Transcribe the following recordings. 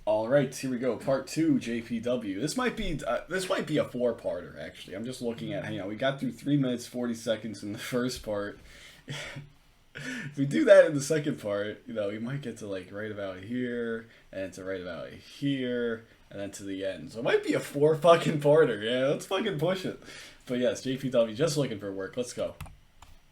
All right, here we go. Part 2, JPW. This might be a four-parter. Actually, I'm just looking at. We got through 3 minutes 40 seconds in the first part. If we do that in the second part, we might get to like right about here, and to right about here, and then to the end. So it might be a 4 fucking parter. Yeah, let's fucking push it. But yes, JPW just looking for work. Let's go.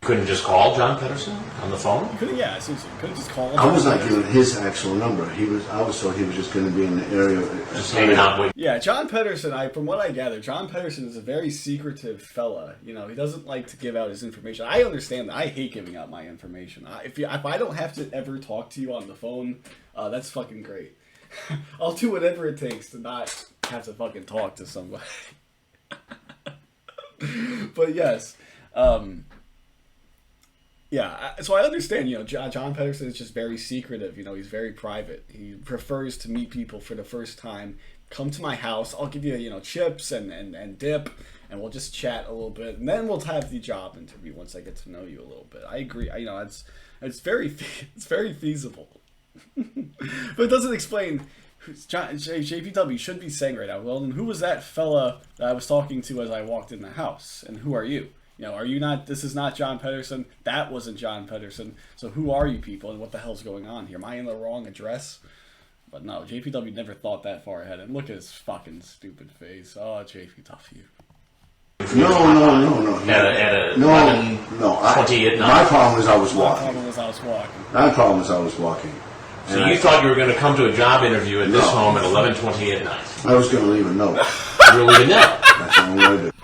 Couldn't just call John Pedersen on the phone? Yeah, seriously, you couldn't just call him. I was not given his actual number. I was told he was just going to be in the area. Just hanging out with. Yeah, John Pedersen. From what I gather, John Pedersen is a very secretive fella. He doesn't like to give out his information. I understand that. I hate giving out my information. If I don't have to ever talk to you on the phone, that's fucking great. I'll do whatever it takes to not have to fucking talk to somebody. But yes. Yeah, so I understand, John Pedersen is just very secretive, he's very private. He prefers to meet people for the first time. Come to my house, I'll give you, chips and dip, and we'll just chat a little bit, and then we'll have the job interview once I get to know you a little bit. I agree, it's very feasible. But it doesn't explain, JPW should be saying right now, well, then who was that fella that I was talking to as I walked in the house, and who are you? Are you not, this is not John Pedersen, that wasn't John Pedersen, so who are you people, and what the hell's going on here? Am I in the wrong address? But no, JPW never thought that far ahead, and look at his fucking stupid face. Oh, JPW. No. My problem is I was walking. My problem is I was walking. So you thought you were going to come to a job interview at this home at 11:20 at night? I was going to leave a note. You were leaving a note? That's the only way to do it.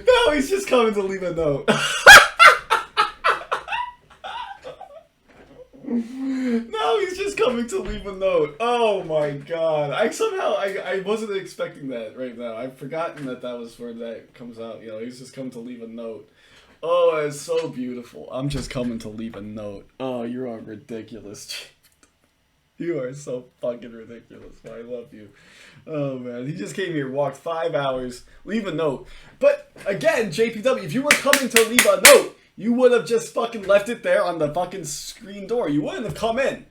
No, he's just coming to leave a note. No, he's just coming to leave a note. Oh my god. I wasn't expecting that right now. I've forgotten that was where that comes out. He's just coming to leave a note. Oh, it's so beautiful. I'm just coming to leave a note. Oh, you're all ridiculous. You are so fucking ridiculous. I love you. Oh, man. He just came here, walked 5 hours, leave a note. But, again, JPW, if you were coming to leave a note, you would have just fucking left it there on the fucking screen door. You wouldn't have come in.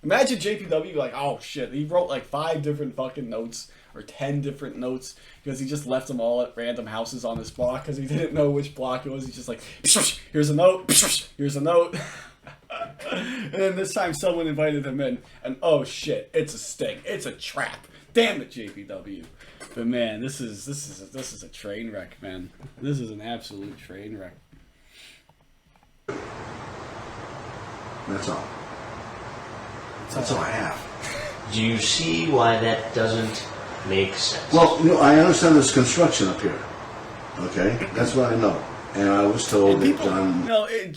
Imagine JPW like, oh, shit. He wrote like 5 different fucking notes or 10 different notes because he just left them all at random houses on his block because he didn't know which block it was. He's just like, here's a note, here's a note. And then this time someone invited him in, and oh shit, it's a sting, it's a trap. Damn it, JPW. But man, this is a train wreck, man. This is an absolute train wreck. That's all. That's all I have. Do you see why that doesn't make sense? Well, I understand there's construction up here. Okay, that's what I know. And I was told that John...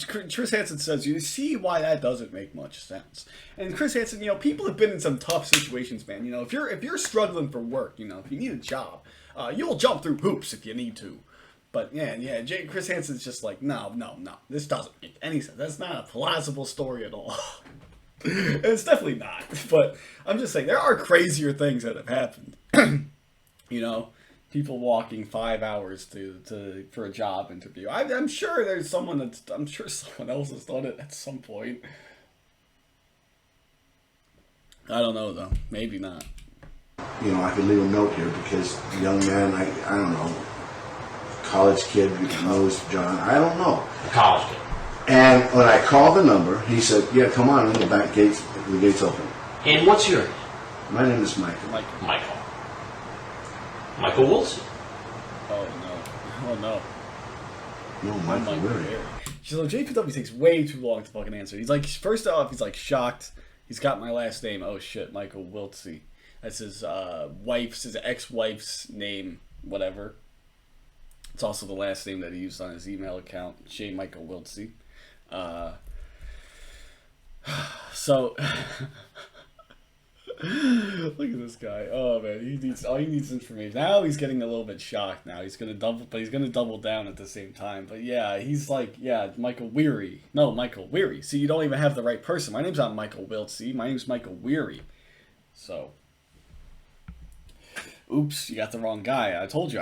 Chris Hansen says, you see why that doesn't make much sense. And Chris Hansen, people have been in some tough situations, man. If you're struggling for work, if you need a job, you'll jump through hoops if you need to. But yeah, Chris Hansen's just like, no, this doesn't make any sense. That's not a plausible story at all. It's definitely not. But I'm just saying, there are crazier things that have happened. People walking 5 hours for a job interview. I'm sure there's someone else has done it at some point. I don't know though. Maybe not. I could leave a note here because the young man, I don't know, college kid who knows John. I don't know. College kid. And when I called the number, he said, "Yeah, come on in. The gate's open." And what's your name? My name is Michael. Michael Wilson. Oh no. No, Michael Weary. So JPW takes way too long to fucking answer. He's like, first off, he's like shocked. He's got my last name. Oh shit, Michael Wiltsey. That's his ex-wife's name, whatever. It's also the last name that he used on his email account, J. Michael Wiltsey. So look at this guy. Oh man, he needs information. Now he's getting a little bit shocked. Now he's gonna double down at the same time. But yeah, he's like, Michael Weary. No, Michael Weary. See, you don't even have the right person. My name's not Michael Wiltsey. My name's Michael Weary. So, oops, you got the wrong guy. I told you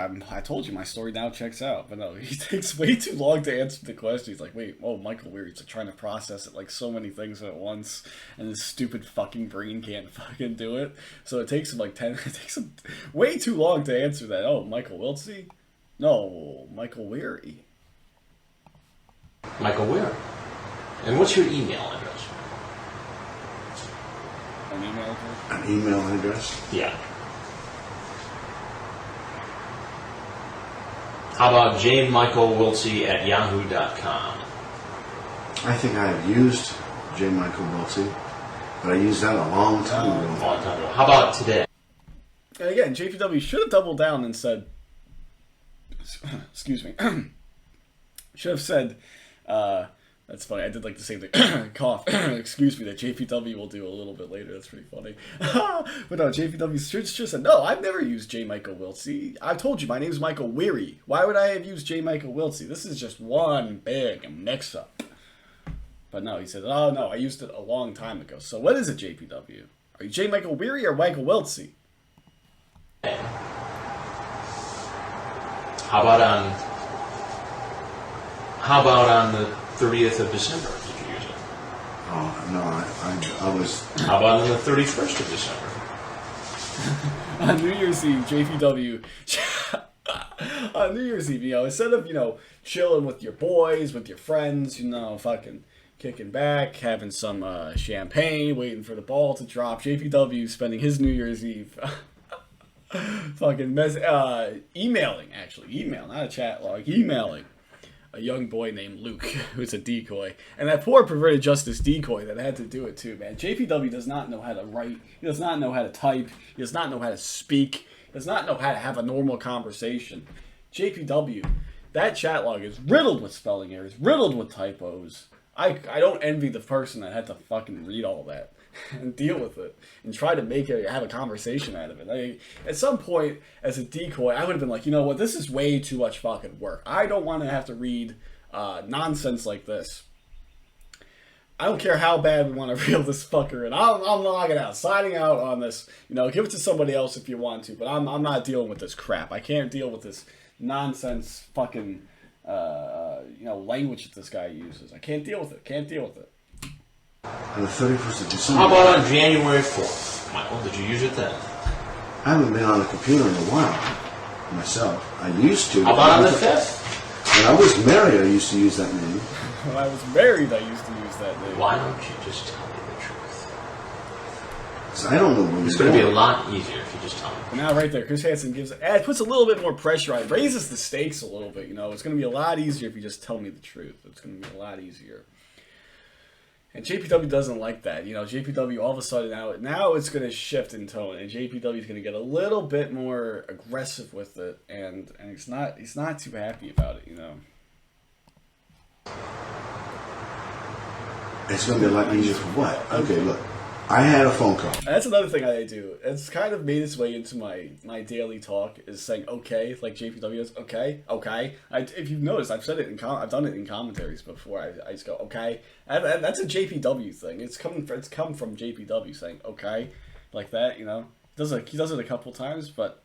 my story now checks out. But no, he takes way too long to answer the question. He's like, wait, oh, Michael Weir's like trying to process it like so many things at once, and his stupid fucking brain can't fucking do it. So it takes him like it takes him way too long to answer that. Oh, Michael Wiltsey? No, Michael Weary. Michael Weir. And what's your email address? An email address? An email address? Yeah. How about jmichaelwiltsey@yahoo.com? I think I have used J. Michael Wiltsey, but I used that a long time ago. Long time ago. How about today? And again, JPW should have doubled down and said, excuse me, should have said, that's funny, I did like to say the cough, excuse me, that JPW will do a little bit later, that's pretty funny. But no, JPW should have said, no, I've never used J. Michael Wiltsey. I told you, my name's Michael Weary. Why would I have used J. Michael Wiltsey? This is just one big mix-up. But no, he said, oh no, I used it a long time ago. So what is it, JPW? Are you J. Michael Weary or Michael Wiltsey? How about on the 30th of December? Did you use it? Oh, no, I was... How about on the 31st of December? On New Year's Eve, JPW... on New Year's Eve, instead of, chilling with your boys, with your friends, fucking kicking back, having some champagne, waiting for the ball to drop, JPW spending his New Year's Eve... fucking emailing, not a chat log, emailing a young boy named Luke, who's a decoy. And that poor perverted justice decoy that had to do it too, man. JPW does not know how to write, he does not know how to type, he does not know how to speak, he does not know how to have a normal conversation. JPW, that chat log is riddled with spelling errors, riddled with typos. I don't envy the person that had to fucking read all that and deal with it and try to have a conversation out of it. At some point, as a decoy, I would have been like, you know what, this is way too much fucking work. I don't want to have to read nonsense like this. I don't care how bad we want to reel this fucker in. I'm logging out, signing out on this. Give it to somebody else if you want to, but I'm not dealing with this crap. I can't deal with this nonsense fucking language that this guy uses. I can't deal with it. On the 31st of December. How about on January 4th? Michael, did you use it then? I haven't been on a computer in a while, myself. I used to. How about on the 5th? When I was married, I used to use that name. When I was married, I used to use that name. Why don't you just tell me the truth? So I don't know when It's going to be a lot easier if you just tell me. Now, right there, Chris Hansen puts a little bit more pressure on it, raises the stakes a little bit. It's going to be a lot easier if you just tell me the truth. It's going to be a lot easier. And JPW doesn't like that. JPW all of a sudden now it's going to shift in tone, and JPW is going to get a little bit more aggressive with it, and he's not too happy about it. It's going to be a lot easier for what? Okay, look. I had a phone call. And that's another thing I do. It's kind of made its way into my daily talk, is saying okay, like JPW does. Okay. If you've noticed, I've said it I've done it in commentaries before. I just go okay. And that's a JPW thing. It's come from JPW saying okay, like that. He does it a couple times, but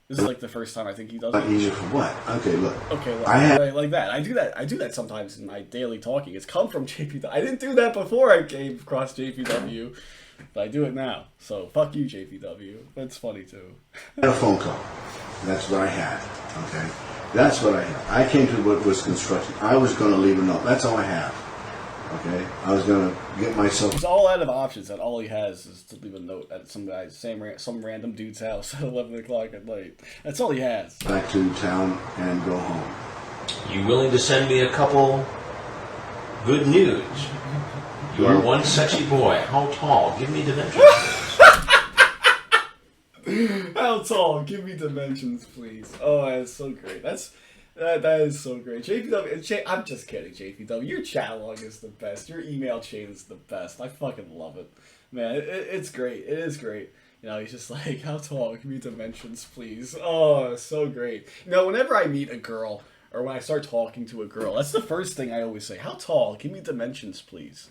this is like the first time I think he does it. Easier for what? Okay, look. Okay, look, I like that. I do that sometimes in my daily talking. It's come from JPW. I didn't do that before I came across JPW, but I do it now. So fuck you, JPW. That's funny too. I had a phone call. That's what I had. Okay, that's what I had. I came to what was constructed. I was going to leave a note. That's all I have. Okay, I was going to get myself... He's all out of options, and all he has is to leave a note at some random dude's house at 11 o'clock at night. That's all he has. Back to town and go home. You willing to send me a couple good news? You are one sexy boy. How tall? Give me dimensions. How tall? Give me dimensions, please. Oh, that's so great. That is so great. JPW, I'm just kidding, JPW. Your chat log is the best. Your email chain is the best. I fucking love it. Man, it's great. It is great. He's just like, how tall? Give me dimensions, please. Oh, so great. Whenever I meet a girl, or when I start talking to a girl, that's the first thing I always say. How tall? Give me dimensions, please.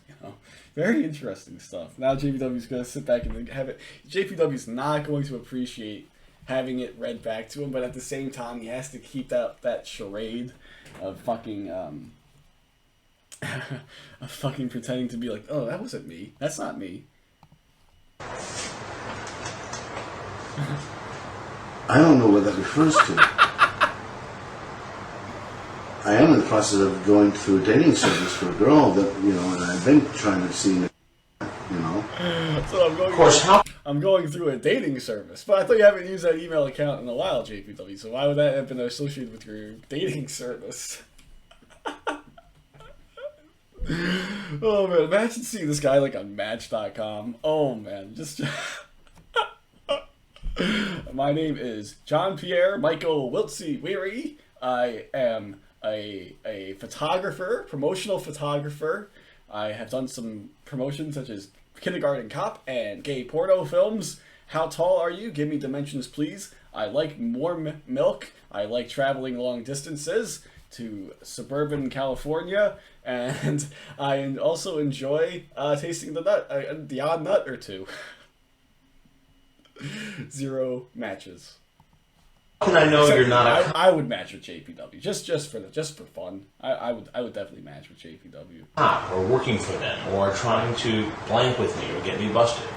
Very interesting stuff. Now JPW's going to sit back and have it. JPW's not going to appreciate having it read back to him, but at the same time, he has to keep that charade of fucking of fucking pretending to be like, oh, that wasn't me. That's not me. I don't know what that refers to. I am in the process of going through a dating service for a girl that, and I've been trying to see, So I'm going through a dating service, but I thought you haven't used that email account in a while, JPW. So why would that have been associated with your dating service? Oh man, imagine seeing this guy like on Match.com. Oh man, just. My name is John Pierre Michael Wiltsey Weary. I am a photographer, promotional photographer. I have done some promotions such as Kindergarten Cop and gay porno films. How tall are you? Give me dimensions, please. I like warm milk. I like traveling long distances to suburban California, and I also enjoy tasting the odd nut or two. 0 matches. How can I know you're not I would match with JPW just for fun. I would definitely match with JPW. Or working for them, or trying to blank with me, or get me busted.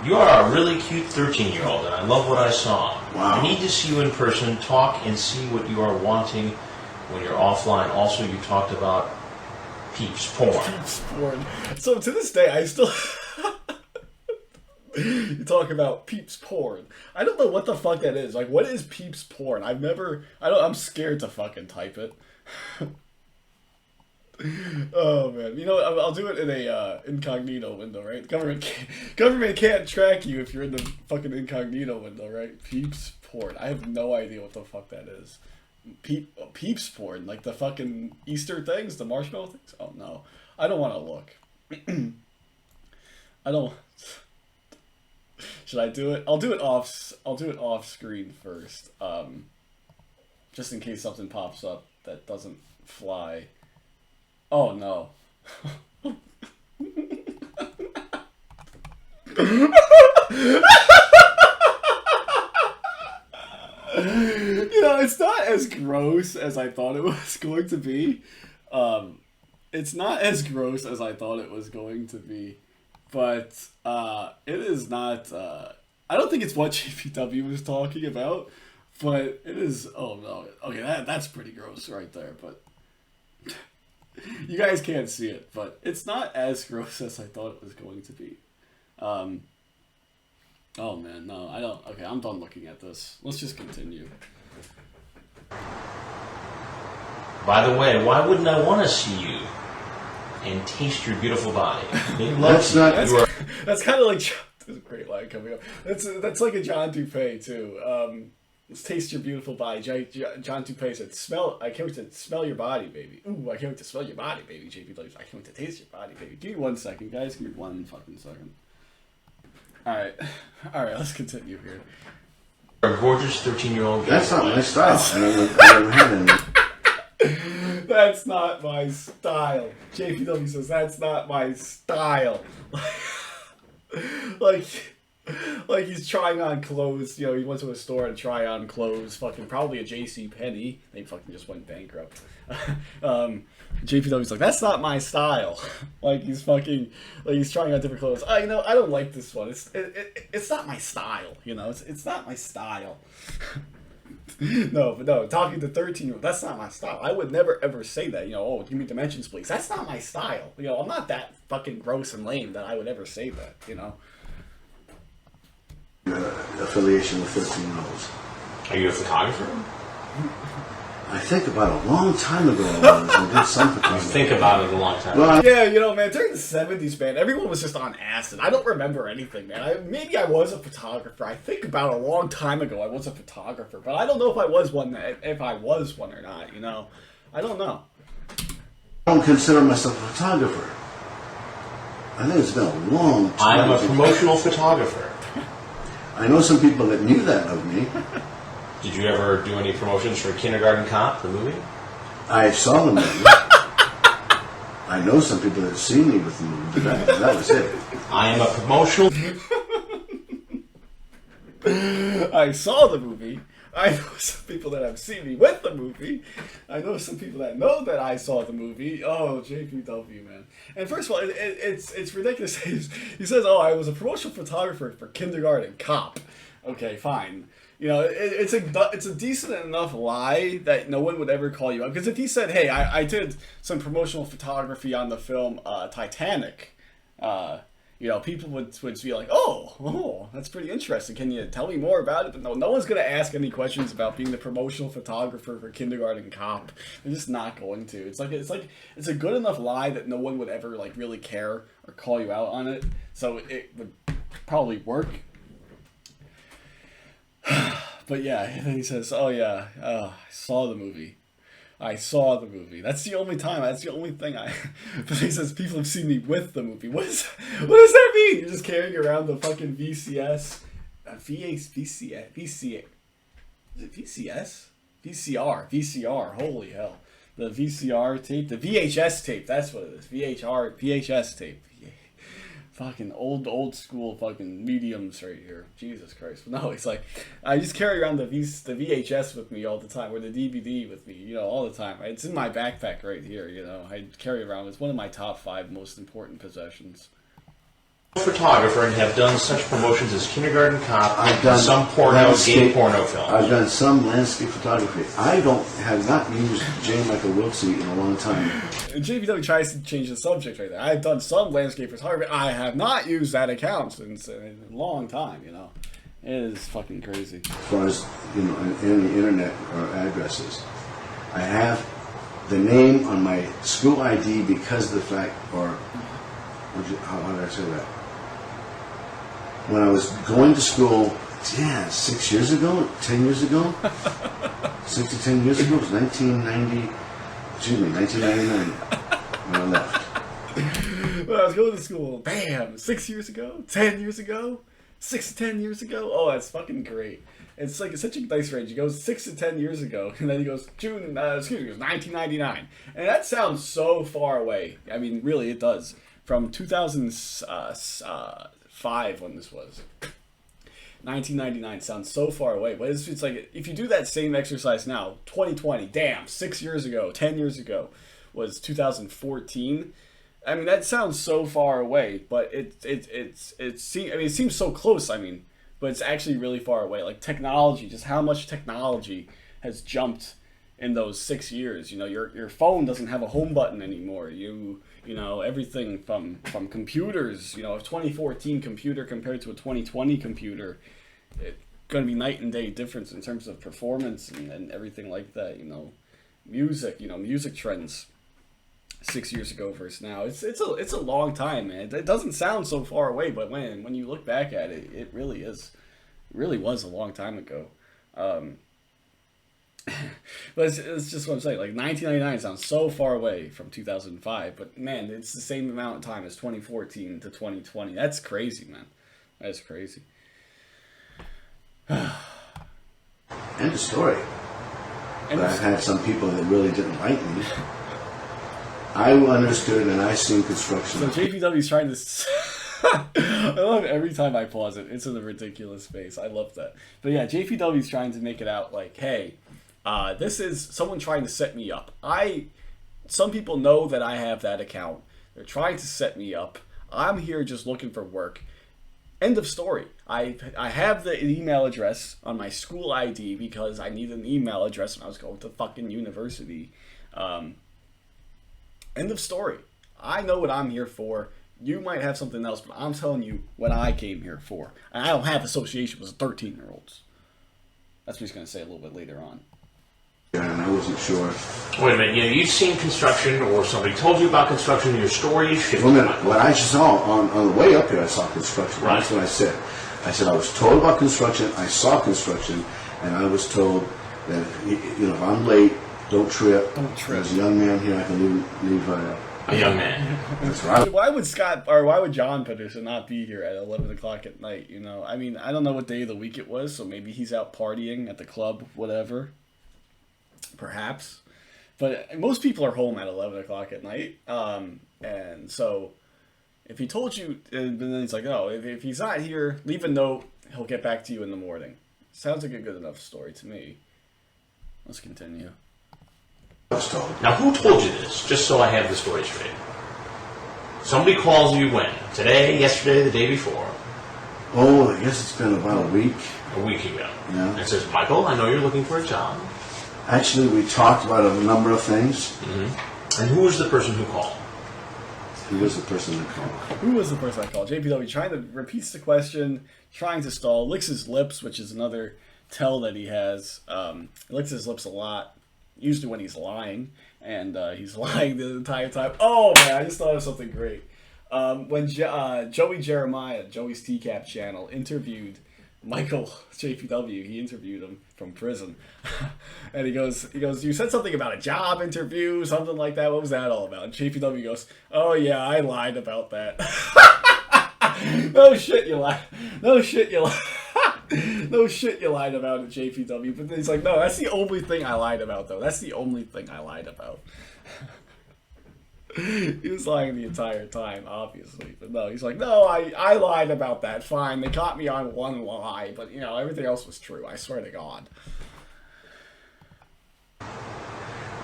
You are a really cute 13-year-old, and I love what I saw. Wow. I need to see you in person, talk, and see what you are wanting when you're offline. Also, you talked about peeps porn. Peeps porn. So to this day, I still... You talk about peeps porn. I don't know what the fuck that is. Like, what is peeps porn? I'm scared to fucking type it. Oh man, I'll do it in a incognito window, right? Government can't track you if you're in the fucking incognito window, right? Peeps porn. I have no idea what the fuck that is. Peeps porn, like the fucking Easter things, the marshmallow things. Oh no, I don't want to look. I don't. Should I do it? I'll do it off screen first, just in case something pops up that doesn't fly. Oh no. It's not as gross as I thought it was going to be. It's not as gross as I thought it was going to be. But it is not... I don't think it's what JPW was talking about. But it is... Oh no. Okay, that's pretty gross right there. But... You guys can't see it, but it's not as gross as I thought it was going to be. Oh man, no, I don't. Okay, I'm done looking at this. Let's just continue. By the way, why wouldn't I want to see you and taste your beautiful body? That's kind of like... There's a great line coming up. That's like a John Dupé, too. Let's taste your beautiful body. John Dupé said, I can't wait to smell your body, baby. Ooh, I can't wait to smell your body, baby. JP Blaze, I can't wait to taste your body, baby. Give me 1 second, guys. Give me 1 fucking second. Alright, let's continue here. You're a gorgeous 13-year-old. That's not my style. I never had any. That's not my style. JPW says, that's not my style. Like he's trying on clothes, he went to a store to try on clothes, fucking probably a JCPenney. They fucking just went bankrupt. JPW's like, that's not my style. He's trying on different clothes. I don't like this one. It's not my style, it's not my style. No, talking to 13-year-old, that's not my style. I would never ever say that, oh, give me dimensions, please. That's not my style. I'm not that fucking gross and lame that I would ever say that, Affiliation with 13-year-olds. Are you a photographer? I think about a long time ago I did some photography. You think about it a long time. Well, yeah, man, during the 70s, man, everyone was just on acid. I don't remember anything, man. Maybe I was a photographer. I think about a long time ago I was a photographer, but I don't know if I was one or not, I don't know. I don't consider myself a photographer. I think it's been a long time. I'm a promotional photographer. I know some people that knew that of me. Did you ever do any promotions for Kindergarten Cop, the movie? I saw them then. I know some people that have seen me with the movie, but that was it. I am a promotional. I saw the movie. I know some people that have seen me with the movie. I know some people that know that I saw the movie. Oh, JPW, man. And first of all, it's ridiculous. He says, "Oh, I was a promotional photographer for Kindergarten Cop." Okay, fine. You know, it's a decent enough lie that no one would ever call you out. Because if he said, "Hey, I did some promotional photography on the film Titanic," you know, people would be like, oh, that's pretty interesting. Can you tell me more about it? But no one's going to ask any questions about being the promotional photographer for Kindergarten Cop. They're just not going to. It's a good enough lie that no one would ever like really care or call you out on it. So it would probably work. But yeah, and then he says, "Oh yeah, I saw the movie. I saw the movie. That's the only time. That's the only thing I." But he says people have seen me with the movie. What does that mean? You're just carrying around the fucking VCS, VCS. Is it VCS? VCR. Holy hell! The VCR tape, the VHS tape. That's what it is. VHS tape. Fucking old school fucking mediums right here. Jesus Christ. But no, it's like, I just carry around the VHS with me all the time, or the DVD with me, you know, all the time. It's in my backpack right here, you know. I carry it around. It's one of my top 5 most important possessions. Photographer and have done such promotions as Kindergarten Cop, I've done some gay porno films. I've done some landscape photography. I have not used J. Michael Wiltsey in a long time. And JPW tries to change the subject right there. I've done some landscape photography. I have not used that account since a long time, you know. It is fucking crazy. As far as, you know, in the internet or addresses, I have the name on my school ID because of the fact, or how did I say that? When I was going to school, 6 years ago, 10 years ago, 6 to 10 years ago, it was 1999 when I left. When I was going to school, bam, 6 years ago, 10 years ago, 6 to 10 years ago. Oh, that's fucking great. It's like, it's such a nice range. He goes 6 to 10 years ago, and then he goes, it was 1999. And that sounds so far away. I mean, really, it does. From 2005 when this was. 1999 sounds so far away, but it's like, if you do that same exercise now, 2020, damn, 6 years ago, 10 years ago was 2014. I mean, that sounds so far away, but it seems so close, I mean, but it's actually really far away. Like technology, just how much technology has jumped in those 6 years. You know, your phone doesn't have a home button anymore. You know, everything from computers, you know, a 2014 computer compared to a 2020 computer, it's going to be night and day difference in terms of performance and everything like that, you know. Music trends 6 years ago versus now. It's a long time, man. It doesn't sound so far away, but when you look back at it, it really is. It really was a long time ago. But it's just what I'm saying. Like 1999 sounds so far away from 2005, but man, it's the same amount of time as 2014 to 2020. That's crazy, man. That's crazy. End of story. But I've had some people that really didn't like me. I understood and I seen construction. So JPW's trying to. I love every time I pause it. It's in a ridiculous space. I love that. But yeah, JPW's trying to make it out like, hey. This is someone trying to set me up. Some people know that I have that account. They're trying to set me up. I'm here just looking for work. End of story. I have the email address on my school ID because I needed an email address when I was going to fucking university. End of story. I know what I'm here for. You might have something else, but I'm telling you what I came here for. And I don't have association with 13-year-olds. That's what he's going to say a little bit later on. And I wasn't sure. Wait a minute, you've seen construction, or somebody told you about construction in your story. Well, a minute, what I saw on the way up here, I saw construction. Right. That's what I said. I said I was told about construction, I saw construction, and I was told that, if I'm late, don't trip. Don't trip. There's a young man here, I can leave a young man. That's right. Why would John Pedersen not be here at 11 o'clock at night, you know? I mean, I don't know what day of the week it was, so maybe he's out partying at the club, whatever. Perhaps. But most people are home at 11 o'clock at night. And so if he told you, and then he's like, oh, if he's not here, leave a note. He'll get back to you in the morning. Sounds like a good enough story to me. Let's continue. Now, who told you this? Just so I have the story straight. Somebody calls you when? Today, yesterday, the day before? Oh, I guess it's been about a week. A week ago. Yeah. And says, Michael, I know you're looking for a job. Actually, we talked about a number of things. Mm-hmm. And who was the person who called? Who was the person that called? Who was the person I called? JPW trying to repeats the question, trying to stall, licks his lips, which is another tell that he has. He licks his lips a lot, usually when he's lying, and he's lying the entire time. Oh man, I just thought of something great. When Joey Jeremiah, Joey's TCAP channel, interviewed Michael JPW, he interviewed him from prison, and he goes, you said something about a job interview, something like that. What was that all about? And JPW goes, oh yeah, I lied about that. No shit, you lied. No shit, you lied. No shit, you lied about it, JPW. But then he's like, no, that's the only thing I lied about, though. That's the only thing I lied about. He was lying the entire time, obviously. But no, he's like, no, I lied about that. Fine, they caught me on one lie, but, you know, everything else was true. I swear to God.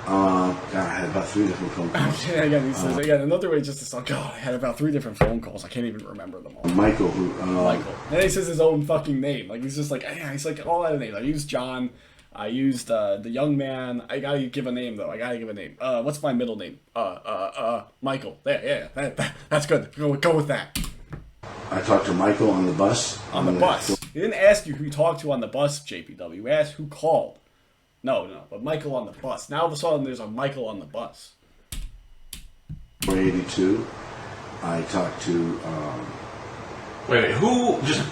God, I had about 3 different phone calls. Yeah, again, he says, again, another way just to sound, God, I had about 3 different phone calls. I can't even remember them all. Michael, Michael. And he says his own fucking name. Like, he's just like, yeah, he's like, all that names. I used John. I used the young man. I gotta give a name, though. I gotta give a name. What's my middle name? Michael. There, yeah. That's good. Go with that. I talked to Michael on the bus. On the bus. He didn't ask you who you talked to on the bus, JPW. He asked who called. No, but Michael on the bus. Now all of a sudden there's a Michael on the bus. 482. I talked to. Wait, who just...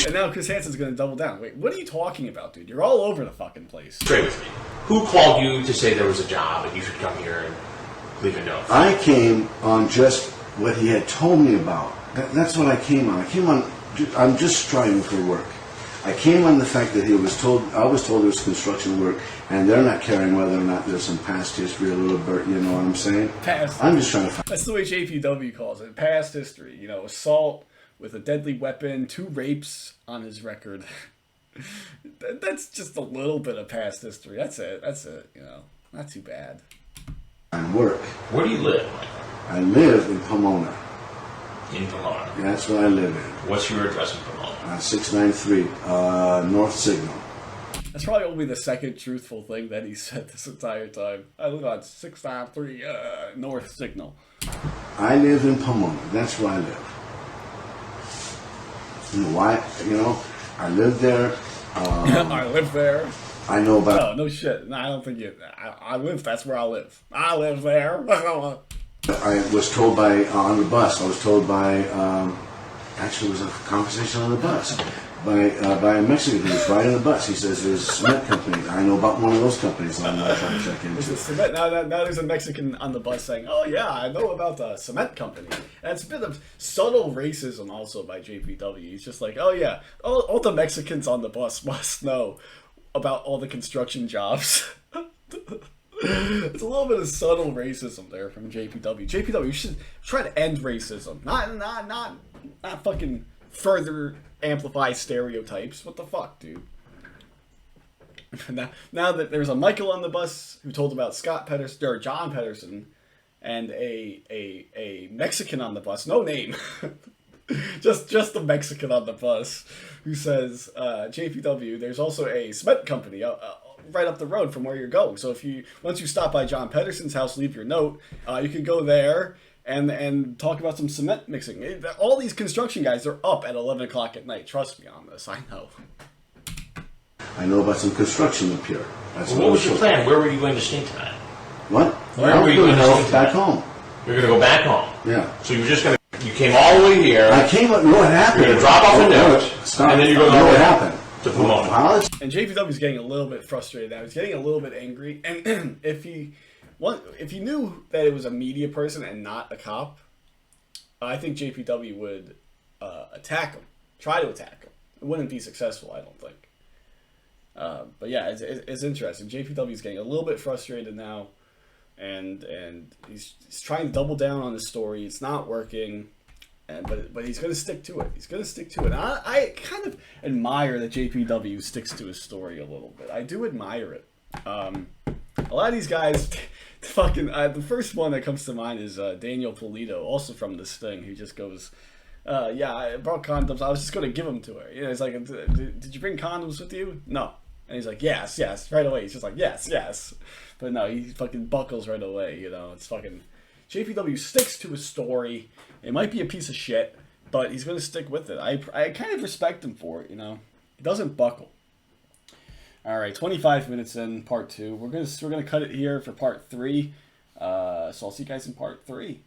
And now Chris Hansen's going to double down. Wait, what are you talking about, dude? You're all over the fucking place. Straight with me. Who called you to say there was a job and you should come here and leave a note? I came on just what he had told me about. That's what I came on. I'm just striving for work. I came on the fact that I was told there was construction work, and they're not caring whether or not there's some past history, a little bit, you know what I'm saying? Past. I'm just trying to find. That's the way JPW calls it. Past history. You know, assault with a deadly weapon, 2 rapes on his record. That's just a little bit of past history. That's it. You know, not too bad. And work. Where do you live? I live in Pomona. In Pomona. That's where I live in. What's your address in Pomona? 693 North Signal. That's probably only the second truthful thing that he said this entire time. I live on 693 North Signal. I live in Pomona. That's where I live. You know why? You know, I live there. I live there. I know about. No shit. No, I don't think you. I live. That's where I live. I live there. I was told by on the bus. I was told by. Actually, it was a conversation on the bus by a Mexican who was riding the bus. He says there's a cement company. I know about one of those companies. I'm not trying to check into. Now there's a Mexican on the bus saying, "Oh yeah, I know about the cement company." And it's a bit of subtle racism also by JPW. He's just like, "Oh yeah, all the Mexicans on the bus must know about all the construction jobs." It's a little bit of subtle racism there from JPW. JPW, you should try to end racism, not fucking further amplify stereotypes. What the fuck, dude? Now that there's a Michael on the bus who told about Scott Pedersen or John Pedersen, and a Mexican on the bus, no name, just the Mexican on the bus who says, JPW, there's also a cement company right up the road from where you're going. So once you stop by John Pedersen's house, leave your note, you can go there and talk about some cement mixing. All these construction guys are up at 11 o'clock at night. Trust me on this. I know. I know about some construction up here. What was your plan? Where were you going to stay tonight? What? Where were you going to stay back home. You're going to go back home? Yeah. So you were just going to... You came all the way here. I came up... What happened? You're going to drop off a note. Stop. And then you're going to know what happened. To Pomona. And JPW's getting a little bit frustrated now. He's getting a little bit angry. And if he knew that it was a media person and not a cop, I think JPW would attack him. Try to attack him. It wouldn't be successful, I don't think. But yeah, it's interesting. JPW's getting a little bit frustrated now. and he's trying to double down on his story. It's not working. But he's going to stick to it. He's going to stick to it. And I kind of admire that JPW sticks to his story a little bit. I do admire it. A lot of these guys, fucking the first one that comes to mind is Daniel Polito, also from this thing, who just goes, "Yeah, I brought condoms. I was just going to give them to her." You know, it's like, "Did you bring condoms with you?" No. And he's like, "Yes, yes," right away. He's just like, "Yes, yes," but no, he fucking buckles right away. You know, it's fucking. JPW sticks to his story. It might be a piece of shit, but he's going to stick with it. I kind of respect him for it, you know. He doesn't buckle. All right, 25 minutes in part 2. We're gonna cut it here for part 3. So I'll see you guys in part 3.